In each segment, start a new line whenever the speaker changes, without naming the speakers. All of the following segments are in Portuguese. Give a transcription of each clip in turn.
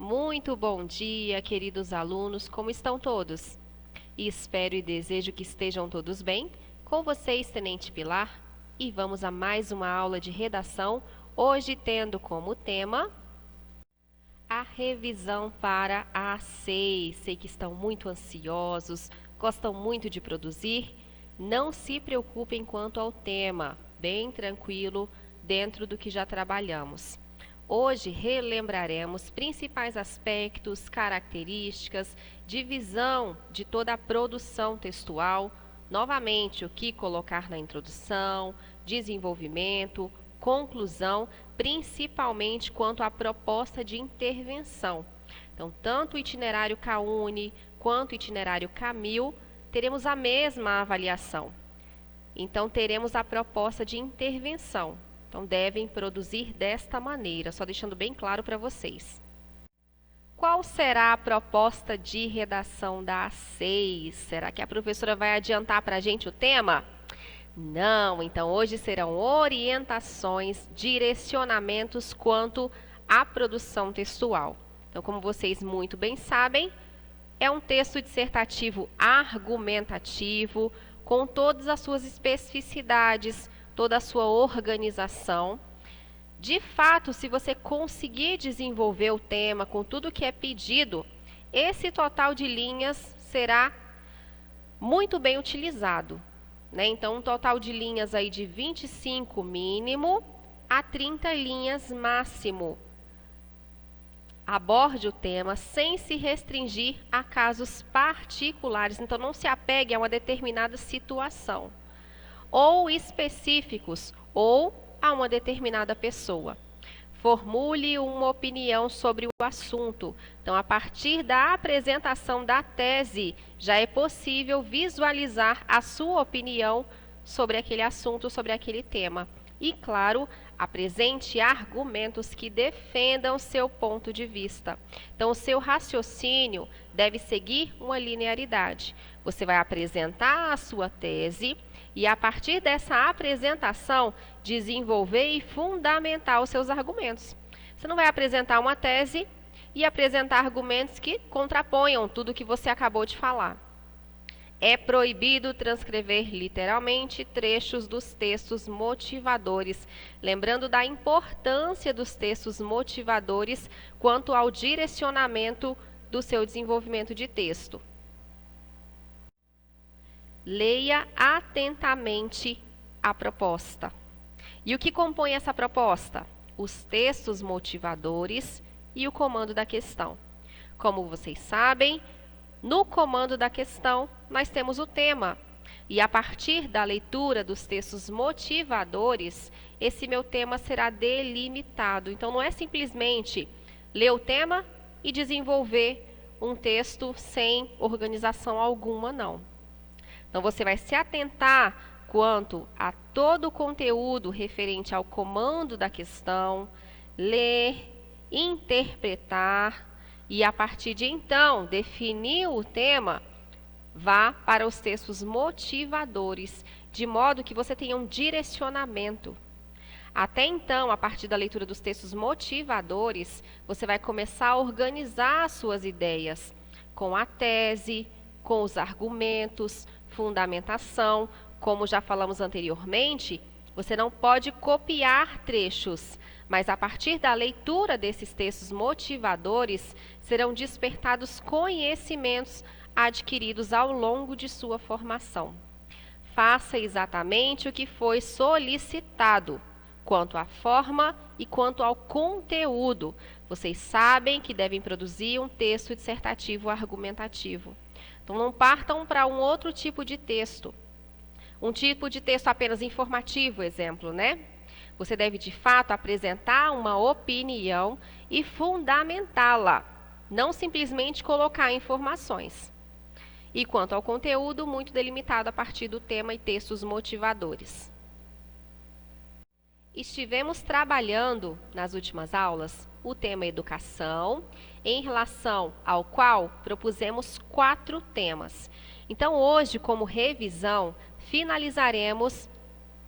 Muito bom dia, queridos alunos, como estão todos? E espero e desejo que estejam todos bem. Com vocês, Tenente Pilar, e vamos a mais uma aula de redação, hoje tendo como tema a revisão para a A6. Sei que estão muito ansiosos, gostam muito de produzir. Não se preocupem quanto ao tema, bem tranquilo, dentro do que já trabalhamos. Hoje relembraremos principais aspectos, características, divisão de toda a produção textual, novamente o que colocar na introdução, desenvolvimento, conclusão, principalmente quanto à proposta de intervenção. Então, tanto o itinerário CAUNE quanto o itinerário CAMIL teremos a mesma avaliação. Então, teremos a proposta de intervenção. Então, devem produzir desta maneira, só deixando bem claro para vocês. Qual será a proposta de redação da A6? Será que a professora vai adiantar para a gente o tema? Não, então hoje serão orientações, direcionamentos quanto à produção textual. Então, como vocês muito bem sabem, é um texto dissertativo argumentativo, com todas as suas especificidades, toda a sua organização. De fato, se você conseguir desenvolver o tema com tudo que é pedido, esse total de linhas será muito bem utilizado, né? Então, um total de linhas aí de 25 mínimo a 30 linhas máximo. Aborde o tema sem se restringir a casos particulares, então não se apegue a uma determinada situação, ou específicos, ou a uma determinada pessoa. Formule uma opinião sobre o assunto. Então, a partir da apresentação da tese, já é possível visualizar a sua opinião sobre aquele assunto, sobre aquele tema. E, claro, apresente argumentos que defendam seu ponto de vista. Então, o seu raciocínio deve seguir uma linearidade. Você vai apresentar a sua tese e, a partir dessa apresentação, desenvolver e fundamentar os seus argumentos. Você não vai apresentar uma tese e apresentar argumentos que contraponham tudo que você acabou de falar. É proibido transcrever literalmente trechos dos textos motivadores, lembrando da importância dos textos motivadores quanto ao direcionamento do seu desenvolvimento de texto. Leia atentamente a proposta. E o que compõe essa proposta? Os textos motivadores e o comando da questão. Como vocês sabem, no comando da questão, nós temos o tema. E a partir da leitura dos textos motivadores, esse meu tema será delimitado. Então, não é simplesmente ler o tema e desenvolver um texto sem organização alguma, não. Então, você vai se atentar quanto a todo o conteúdo referente ao comando da questão, ler, interpretar e, a partir de então, definir o tema, vá para os textos motivadores, de modo que você tenha um direcionamento. Até então, a partir da leitura dos textos motivadores, você vai começar a organizar as suas ideias com a tese, com os argumentos, fundamentação. Como já falamos anteriormente, você não pode copiar trechos, mas a partir da leitura desses textos motivadores, serão despertados conhecimentos adquiridos ao longo de sua formação. Faça exatamente o que foi solicitado, quanto à forma e quanto ao conteúdo. Vocês sabem que devem produzir um texto dissertativo argumentativo. Então, não partam para um outro tipo de texto. Um tipo de texto apenas informativo, exemplo, né? Você deve, de fato, apresentar uma opinião e fundamentá-la, não simplesmente colocar informações. E quanto ao conteúdo, muito delimitado a partir do tema e textos motivadores. Estivemos trabalhando, nas últimas aulas, o tema educação, em relação ao qual propusemos 4 temas. Então, hoje, como revisão, finalizaremos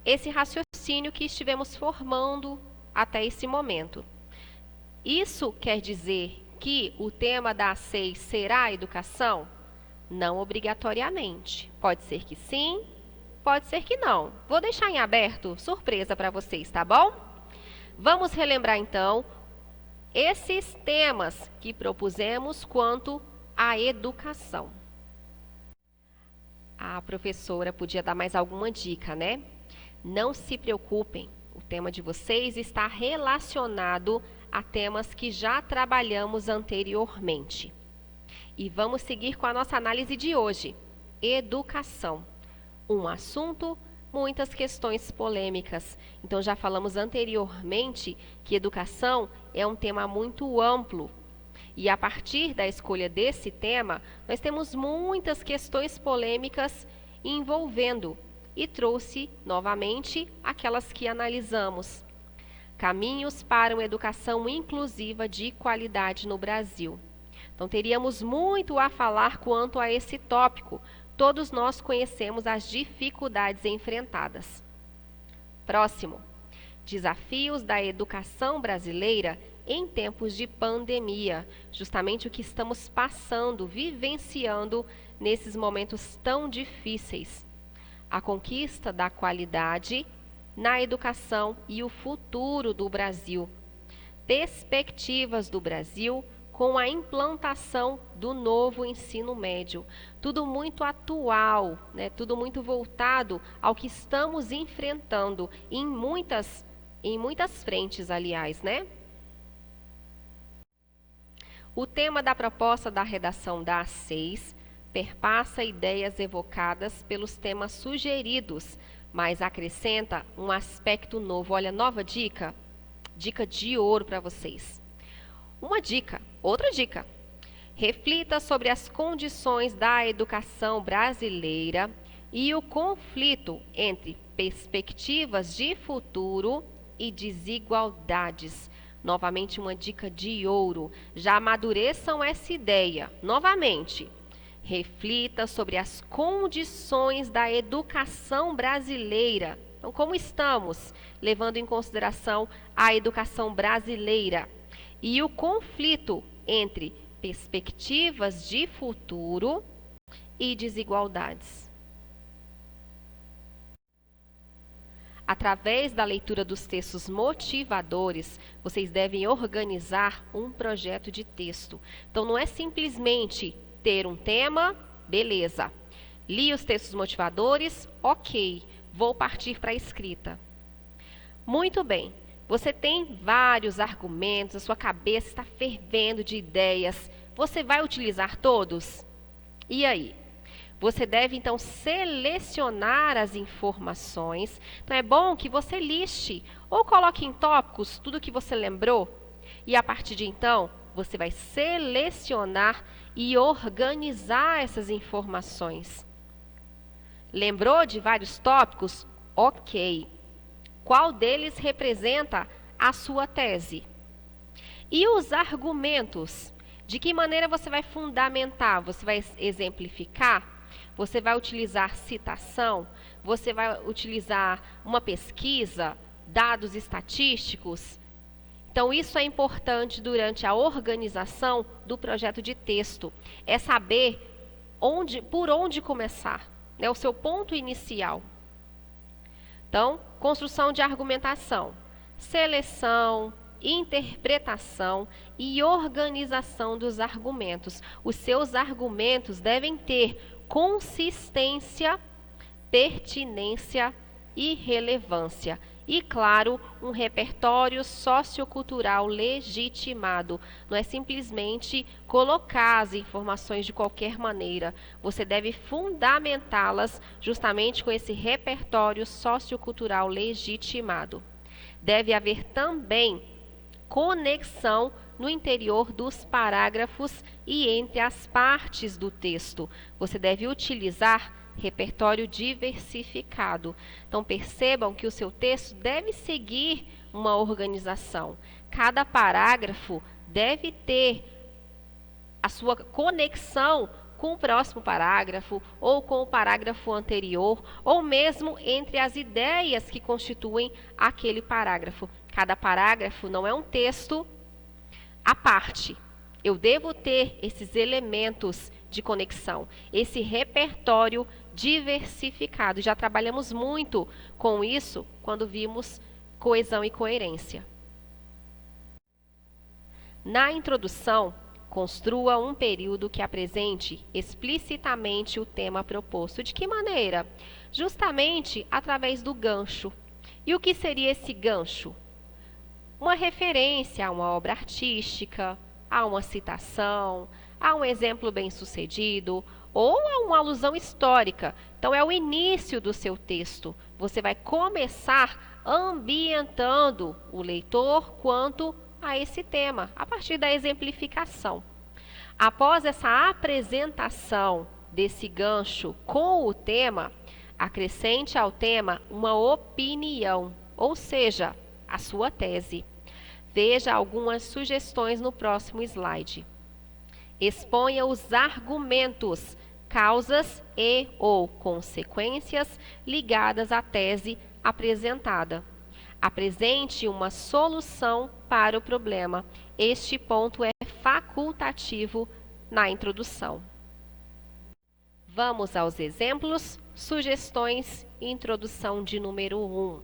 esse raciocínio que estivemos formando até esse momento. Isso quer dizer que o tema da A6 será a educação? Não obrigatoriamente. Pode ser que sim, pode ser que não. Vou deixar em aberto, surpresa para vocês, tá bom? Vamos relembrar então esses temas que propusemos quanto à educação. A professora podia dar mais alguma dica, né? Não se preocupem, o tema de vocês está relacionado a temas que já trabalhamos anteriormente. E vamos seguir com a nossa análise de hoje. Educação. Um assunto, muitas questões polêmicas. Então, já falamos anteriormente que educação é um tema muito amplo. E a partir da escolha desse tema, nós temos muitas questões polêmicas envolvendo, e trouxe novamente aquelas que analisamos. Caminhos para uma educação inclusiva de qualidade no Brasil. Então, teríamos muito a falar quanto a esse tópico. Todos nós conhecemos as dificuldades enfrentadas. Próximo. Desafios da educação brasileira em tempos de pandemia. Justamente o que estamos passando, vivenciando nesses momentos tão difíceis. A conquista da qualidade na educação e o futuro do Brasil. Perspectivas do Brasil com a implantação do novo ensino médio. Tudo muito atual, né? Tudo muito voltado ao que estamos enfrentando em muitas frentes, aliás, né? O tema da proposta da redação da A6 perpassa ideias evocadas pelos temas sugeridos, mas acrescenta um aspecto novo. Olha, nova dica, dica de ouro para vocês. Uma dica, outra dica. Reflita sobre as condições da educação brasileira e o conflito entre perspectivas de futuro e desigualdades. Novamente, uma dica de ouro. Já amadureçam essa ideia. Novamente. Reflita sobre as condições da educação brasileira. Então, como estamos levando em consideração a educação brasileira e o conflito entre perspectivas de futuro e desigualdades. Através da leitura dos textos motivadores, vocês devem organizar um projeto de texto. Então, não é simplesmente ter um tema, beleza. Li os textos motivadores, ok, vou partir para a escrita. Muito bem, você tem vários argumentos, a sua cabeça está fervendo de ideias. Você vai utilizar todos? E aí? Você deve, então, selecionar as informações. Então, é bom que você liste ou coloque em tópicos tudo que você lembrou. E, a partir de então, você vai selecionar e organizar essas informações. Lembrou de vários tópicos? Ok. Qual deles representa a sua tese? E os argumentos? De que maneira você vai fundamentar? Você vai exemplificar? Você vai utilizar citação? Você vai utilizar uma pesquisa? Dados estatísticos? Então, isso é importante durante a organização do projeto de texto. É saber por onde começar, né? O seu ponto inicial. Então, construção de argumentação, seleção, interpretação e organização dos argumentos. Os seus argumentos devem ter consistência, pertinência e relevância. E, claro, um repertório sociocultural legitimado. Não é simplesmente colocar as informações de qualquer maneira. Você deve fundamentá-las justamente com esse repertório sociocultural legitimado. Deve haver também conexão no interior dos parágrafos e entre as partes do texto. Você deve utilizar repertório diversificado. Então, percebam que o seu texto deve seguir uma organização. Cada parágrafo deve ter a sua conexão com o próximo parágrafo, ou com o parágrafo anterior, ou mesmo entre as ideias que constituem aquele parágrafo. Cada parágrafo não é um texto à parte. Eu devo ter esses elementos de conexão, esse repertório diversificado. Já trabalhamos muito com isso quando vimos coesão e coerência. Na introdução, construa um período que apresente explicitamente o tema proposto. De que maneira? Justamente através do gancho. E o que seria esse gancho? Uma referência a uma obra artística, a uma citação, a um exemplo bem-sucedido ou a uma alusão histórica. Então, é o início do seu texto. Você vai começar ambientando o leitor quanto a esse tema, a partir da exemplificação. Após essa apresentação desse gancho com o tema, acrescente ao tema uma opinião, ou seja, a sua tese. Veja algumas sugestões no próximo slide. Exponha os argumentos, causas e ou consequências ligadas à tese apresentada. Apresente uma solução para o problema. Este ponto é facultativo na introdução. Vamos aos exemplos, sugestões e introdução de número 1.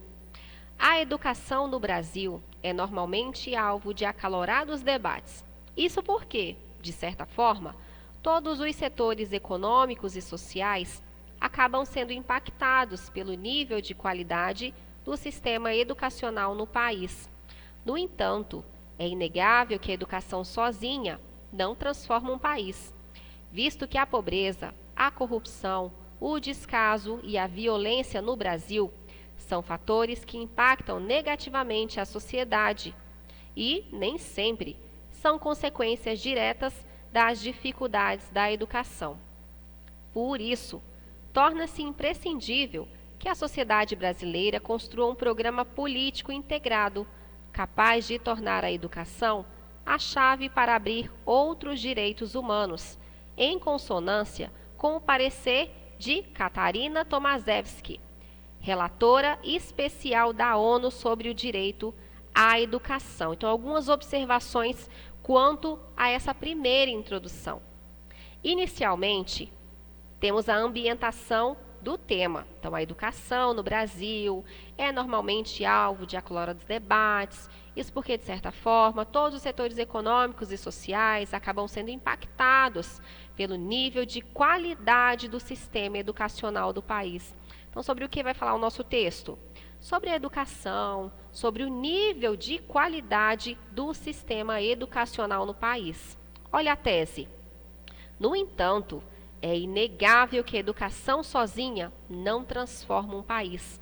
A educação no Brasil é normalmente alvo de acalorados debates. Isso porque, de certa forma, todos os setores econômicos e sociais acabam sendo impactados pelo nível de qualidade do sistema educacional no país. No entanto, é inegável que a educação sozinha não transforma um país, visto que a pobreza, a corrupção, o descaso e a violência no Brasil são fatores que impactam negativamente a sociedade e, nem sempre, são consequências diretas das dificuldades da educação. Por isso, torna-se imprescindível que a sociedade brasileira construa um programa político integrado, capaz de tornar a educação a chave para abrir outros direitos humanos, em consonância com o parecer de Katarina Tomaszewski, relatora especial da ONU sobre o direito à educação. Então, algumas observações quanto a essa primeira introdução. Inicialmente, temos a ambientação do tema. Então, a educação no Brasil é normalmente alvo de acalorados debates. Isso porque, de certa forma, todos os setores econômicos e sociais acabam sendo impactados pelo nível de qualidade do sistema educacional do país. Então, sobre o que vai falar o nosso texto? Sobre a educação, sobre o nível de qualidade do sistema educacional no país. Olha a tese. No entanto, é inegável que a educação sozinha não transforma um país,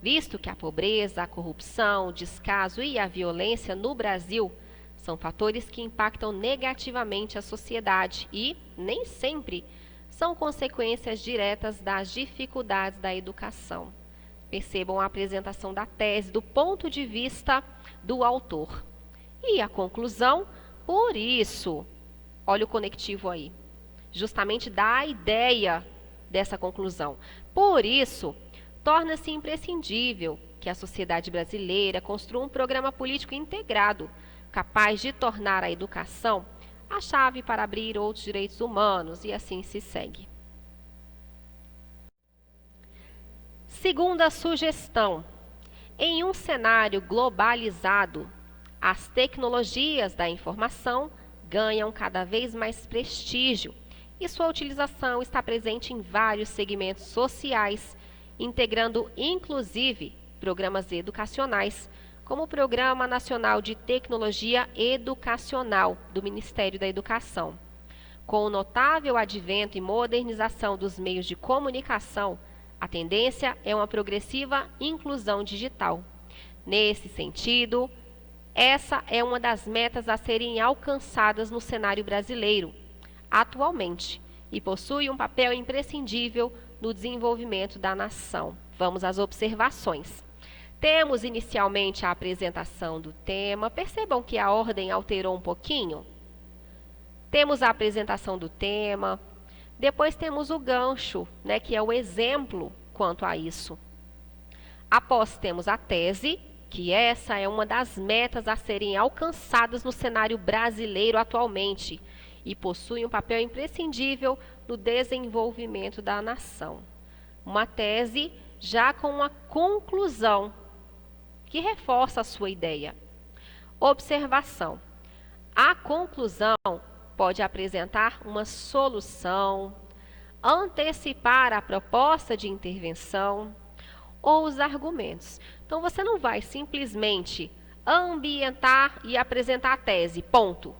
visto que a pobreza, a corrupção, o descaso e a violência no Brasil são fatores que impactam negativamente a sociedade e, nem sempre, são consequências diretas das dificuldades da educação. Percebam a apresentação da tese do ponto de vista do autor. E a conclusão, por isso, olha o conectivo aí. Justamente dá a ideia dessa conclusão. Por isso, torna-se imprescindível que a sociedade brasileira construa um programa político integrado, capaz de tornar a educação a chave para abrir outros direitos humanos, e assim se segue. Segunda sugestão. Em um cenário globalizado, as tecnologias da informação ganham cada vez mais prestígio e sua utilização está presente em vários segmentos sociais, integrando inclusive programas educacionais, como o Programa Nacional de Tecnologia Educacional do Ministério da Educação. Com o notável advento e modernização dos meios de comunicação, a tendência é uma progressiva inclusão digital. Nesse sentido, essa é uma das metas a serem alcançadas no cenário brasileiro atualmente e possui um papel imprescindível no desenvolvimento da nação. Vamos às observações. Temos inicialmente a apresentação do tema. Percebam que a ordem alterou um pouquinho? Temos a apresentação do tema, depois temos o gancho, que é o exemplo quanto a isso. Após temos a tese que essa é uma das metas a serem alcançadas no cenário brasileiro atualmente e possui um papel imprescindível no desenvolvimento da nação. Uma tese já com uma conclusão que reforça a sua ideia. Observação: a conclusão pode apresentar uma solução, antecipar a proposta de intervenção ou os argumentos. Então, você não vai simplesmente ambientar e apresentar a tese, ponto.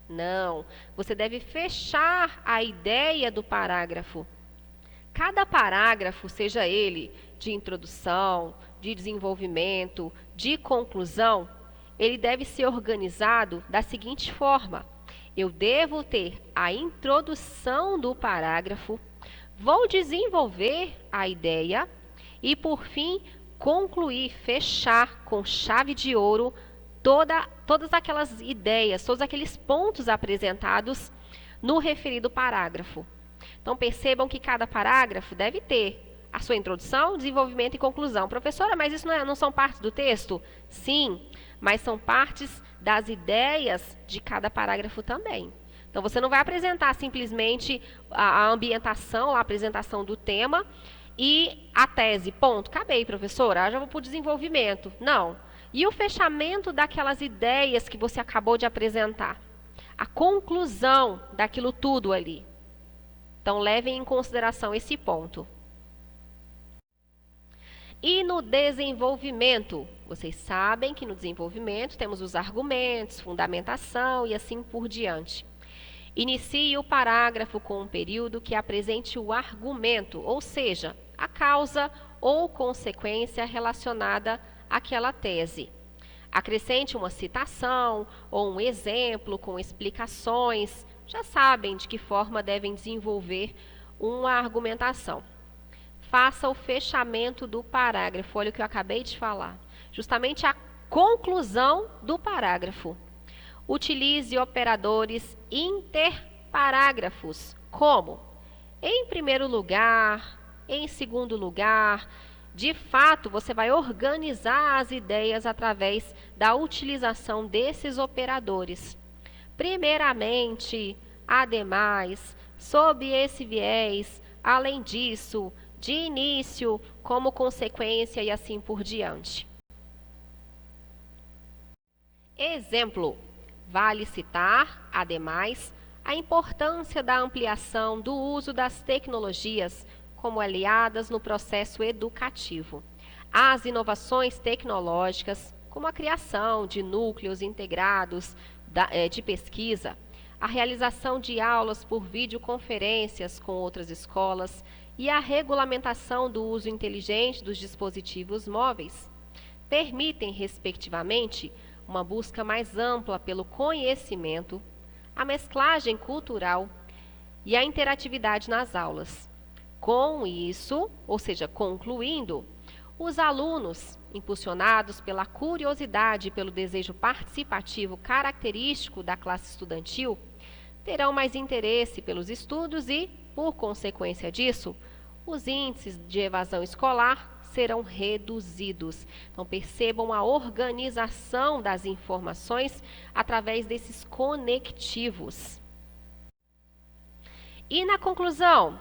Não, você deve fechar a ideia do parágrafo. Cada parágrafo, seja ele de introdução, de desenvolvimento, de conclusão, ele deve ser organizado da seguinte forma: eu devo ter a introdução do parágrafo, vou desenvolver a ideia e, por fim, concluir, fechar com chave de ouro todas aquelas ideias, todos aqueles pontos apresentados no referido parágrafo. Então, percebam que cada parágrafo deve ter a sua introdução, desenvolvimento e conclusão. Professora, mas isso não são partes do texto? Sim, mas são partes das ideias de cada parágrafo também. Então, você não vai apresentar simplesmente a ambientação, a apresentação do tema e a tese, ponto, acabei, professora, já vou para o desenvolvimento. Não. E o fechamento daquelas ideias que você acabou de apresentar? A conclusão daquilo tudo ali. Então, levem em consideração esse ponto. E no desenvolvimento, vocês sabem que no desenvolvimento temos os argumentos, fundamentação e assim por diante. Inicie o parágrafo com um período que apresente o argumento, ou seja, a causa ou consequência relacionada àquela tese. Acrescente uma citação ou um exemplo com explicações. Já sabem de que forma devem desenvolver uma argumentação. Faça o fechamento do parágrafo, olha o que eu acabei de falar. Justamente a conclusão do parágrafo. Utilize operadores interparágrafos, como em primeiro lugar, em segundo lugar. De fato, você vai organizar as ideias através da utilização desses operadores. Primeiramente, ademais, sob esse viés, além disso, de início, como consequência e assim por diante. Exemplo: vale citar, ademais, a importância da ampliação do uso das tecnologias como aliadas no processo educativo. As inovações tecnológicas, como a criação de núcleos integrados de pesquisa, a realização de aulas por videoconferências com outras escolas e a regulamentação do uso inteligente dos dispositivos móveis, permitem, respectivamente, uma busca mais ampla pelo conhecimento, a mesclagem cultural e a interatividade nas aulas. Com isso, ou seja, concluindo, os alunos, impulsionados pela curiosidade e pelo desejo participativo característico da classe estudantil, terão mais interesse pelos estudos e, por consequência disso, os índices de evasão escolar serão reduzidos. Então, percebam a organização das informações através desses conectivos. E na conclusão,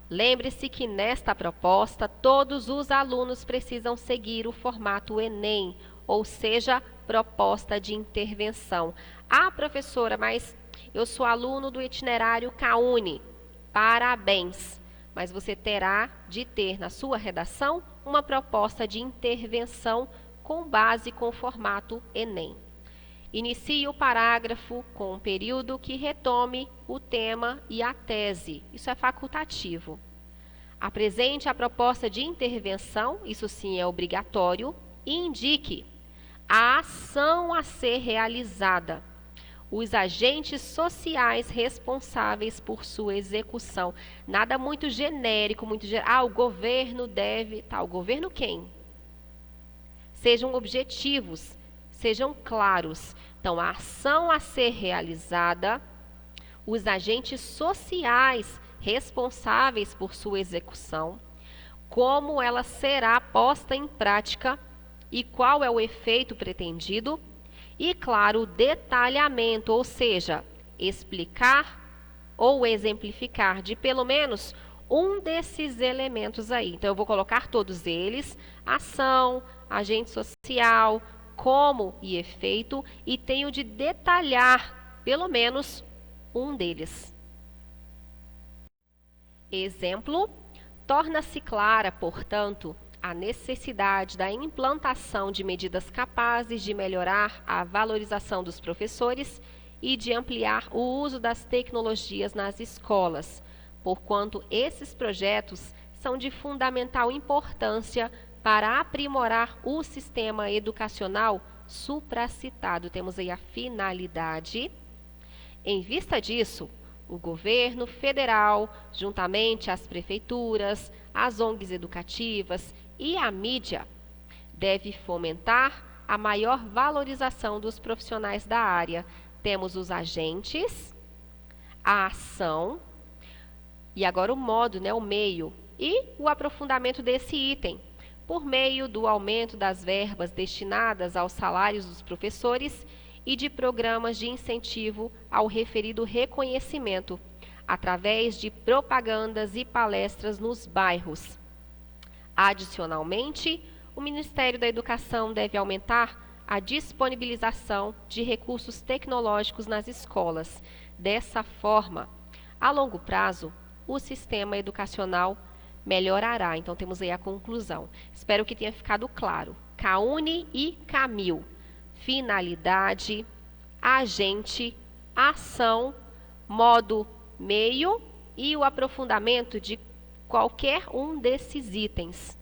lembre-se que nesta proposta todos os alunos precisam seguir o formato Enem, ou seja, proposta de intervenção. Ah, professora, mas eu sou aluno do itinerário CAUNI. Parabéns! Mas você terá de ter na sua redação uma proposta de intervenção com base com o formato Enem. Inicie o parágrafo com um período que retome o tema e a tese. Isso é facultativo. Apresente a proposta de intervenção, isso sim é obrigatório, e indique a ação a ser realizada, os agentes sociais responsáveis por sua execução. Nada muito genérico, muito o governo deve, o governo quem? Sejam objetivos, sejam claros. Então, a ação a ser realizada, os agentes sociais responsáveis por sua execução, como ela será posta em prática e qual é o efeito pretendido. E, claro, o detalhamento, ou seja, explicar ou exemplificar de pelo menos um desses elementos aí. Então, eu vou colocar todos eles: ação, agente social, como e efeito, e tenho de detalhar pelo menos um deles. Exemplo: torna-se clara, portanto, a necessidade da implantação de medidas capazes de melhorar a valorização dos professores e de ampliar o uso das tecnologias nas escolas, porquanto esses projetos são de fundamental importância para aprimorar o sistema educacional supracitado. Temos aí a finalidade. Em vista disso, o governo federal, juntamente às prefeituras, às ONGs educativas e à mídia, deve fomentar a maior valorização dos profissionais da área. Temos os agentes, a ação, e agora o modo, o meio, e o aprofundamento desse item, por meio do aumento das verbas destinadas aos salários dos professores e de programas de incentivo ao referido reconhecimento, através de propagandas e palestras nos bairros. Adicionalmente, o Ministério da Educação deve aumentar a disponibilização de recursos tecnológicos nas escolas. Dessa forma, a longo prazo, o sistema educacional melhorará. Então, temos aí a conclusão. Espero que tenha ficado claro. CAUNE e CAMIL. Finalidade, agente, ação, modo, meio e o aprofundamento de qualquer um desses itens.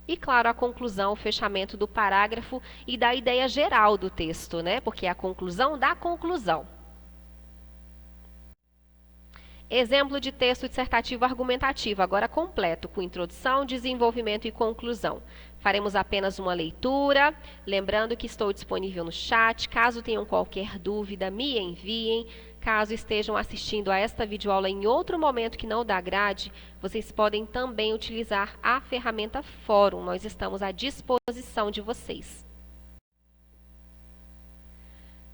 E, claro, a conclusão, o fechamento do parágrafo e da ideia geral do texto, porque é a conclusão da conclusão. Exemplo de texto dissertativo argumentativo, agora completo, com introdução, desenvolvimento e conclusão. Faremos apenas uma leitura, lembrando que estou disponível no chat. Caso tenham qualquer dúvida, me enviem. Caso estejam assistindo a esta videoaula em outro momento que não da grade, vocês podem também utilizar a ferramenta Fórum. Nós estamos à disposição de vocês.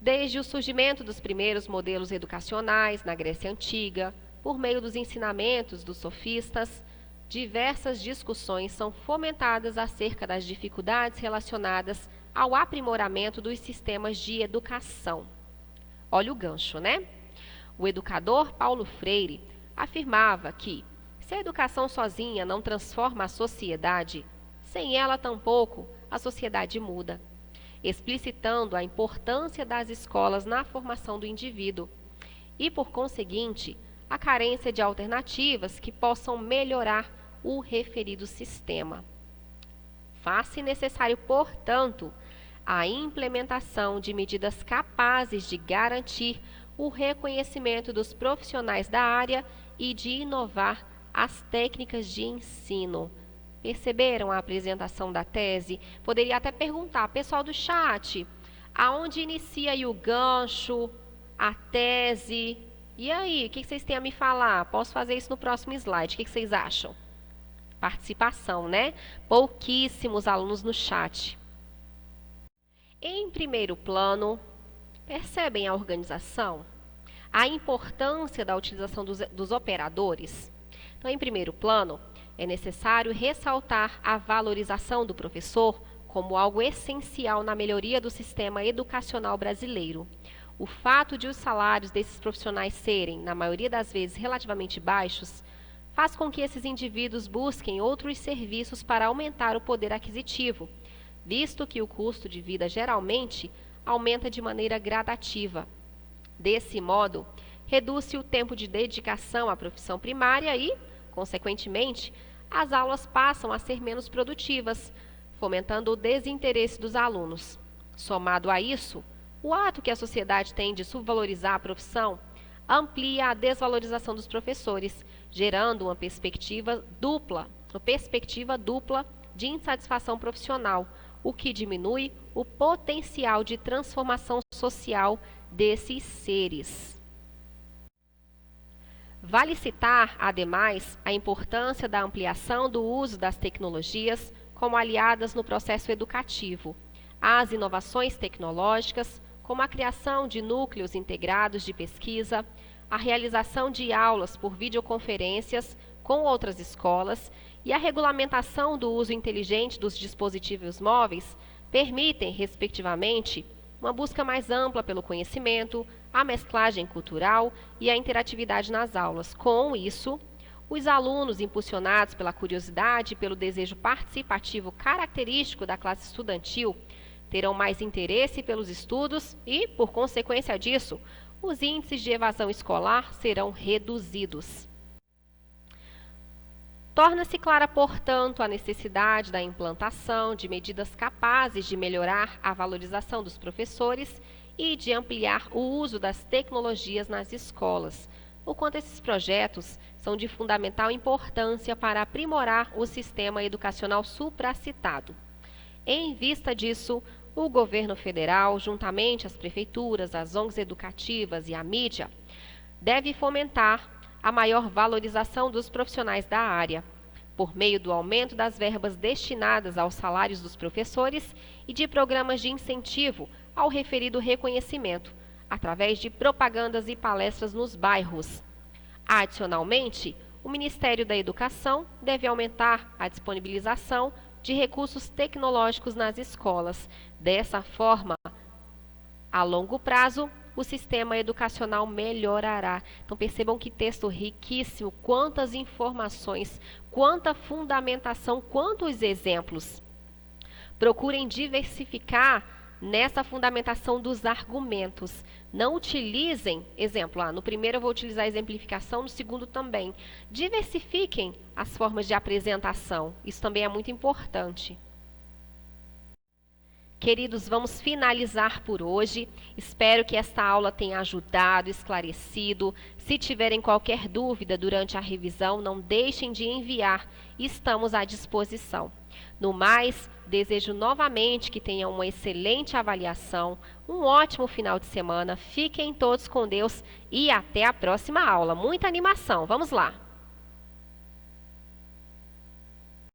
Desde o surgimento dos primeiros modelos educacionais na Grécia Antiga, por meio dos ensinamentos dos sofistas, diversas discussões são fomentadas acerca das dificuldades relacionadas ao aprimoramento dos sistemas de educação. Olha o gancho, O educador Paulo Freire afirmava que, se a educação sozinha não transforma a sociedade, sem ela tampouco a sociedade muda, explicitando a importância das escolas na formação do indivíduo e, por conseguinte, a carência de alternativas que possam melhorar o referido sistema. Faz-se necessário, portanto, a implementação de medidas capazes de garantir o reconhecimento dos profissionais da área e de inovar as técnicas de ensino. Perceberam a apresentação da tese? Poderia até perguntar, pessoal do chat, aonde inicia aí o gancho, a tese? E aí, o que vocês têm a me falar? Posso fazer isso no próximo slide. O que vocês acham? Participação, Pouquíssimos alunos no chat. Em primeiro plano, percebem a organização? A importância da utilização dos operadores? Então, em primeiro plano, é necessário ressaltar a valorização do professor como algo essencial na melhoria do sistema educacional brasileiro. O fato de os salários desses profissionais serem, na maioria das vezes, relativamente baixos, faz com que esses indivíduos busquem outros serviços para aumentar o poder aquisitivo, visto que o custo de vida geralmente aumenta de maneira gradativa. Desse modo, reduz-se o tempo de dedicação à profissão primária e, consequentemente, as aulas passam a ser menos produtivas, fomentando o desinteresse dos alunos. Somado a isso, o ato que a sociedade tem de subvalorizar a profissão amplia a desvalorização dos professores, gerando uma perspectiva dupla de insatisfação profissional, o que diminui o potencial de transformação social desses seres. Vale citar, ademais, a importância da ampliação do uso das tecnologias como aliadas no processo educativo. As inovações tecnológicas, como a criação de núcleos integrados de pesquisa, a realização de aulas por videoconferências com outras escolas e a regulamentação do uso inteligente dos dispositivos móveis permitem, respectivamente, uma busca mais ampla pelo conhecimento, a mesclagem cultural e a interatividade nas aulas. Com isso, os alunos, impulsionados pela curiosidade e pelo desejo participativo característico da classe estudantil, terão mais interesse pelos estudos e, por consequência disso, os índices de evasão escolar serão reduzidos. Torna-se clara, portanto, a necessidade da implantação de medidas capazes de melhorar a valorização dos professores e de ampliar o uso das tecnologias nas escolas, o quanto esses projetos são de fundamental importância para aprimorar o sistema educacional supracitado. Em vista disso, o governo federal, juntamente às prefeituras, às ONGs educativas e à mídia, deve fomentar a maior valorização dos profissionais da área, por meio do aumento das verbas destinadas aos salários dos professores e de programas de incentivo ao referido reconhecimento, através de propagandas e palestras nos bairros. Adicionalmente, o Ministério da Educação deve aumentar a disponibilização de recursos tecnológicos nas escolas. Dessa forma, a longo prazo, o sistema educacional melhorará. Então percebam que texto riquíssimo, quantas informações, quanta fundamentação, quantos exemplos. Procurem diversificar nessa fundamentação dos argumentos. Não utilizem, exemplo, no primeiro eu vou utilizar a exemplificação, no segundo também. Diversifiquem as formas de apresentação, isso também é muito importante. Queridos, vamos finalizar por hoje. Espero que esta aula tenha ajudado, esclarecido. Se tiverem qualquer dúvida durante a revisão, não deixem de enviar. Estamos à disposição. No mais, desejo novamente que tenham uma excelente avaliação, um ótimo final de semana. Fiquem todos com Deus e até a próxima aula. Muita animação. Vamos lá!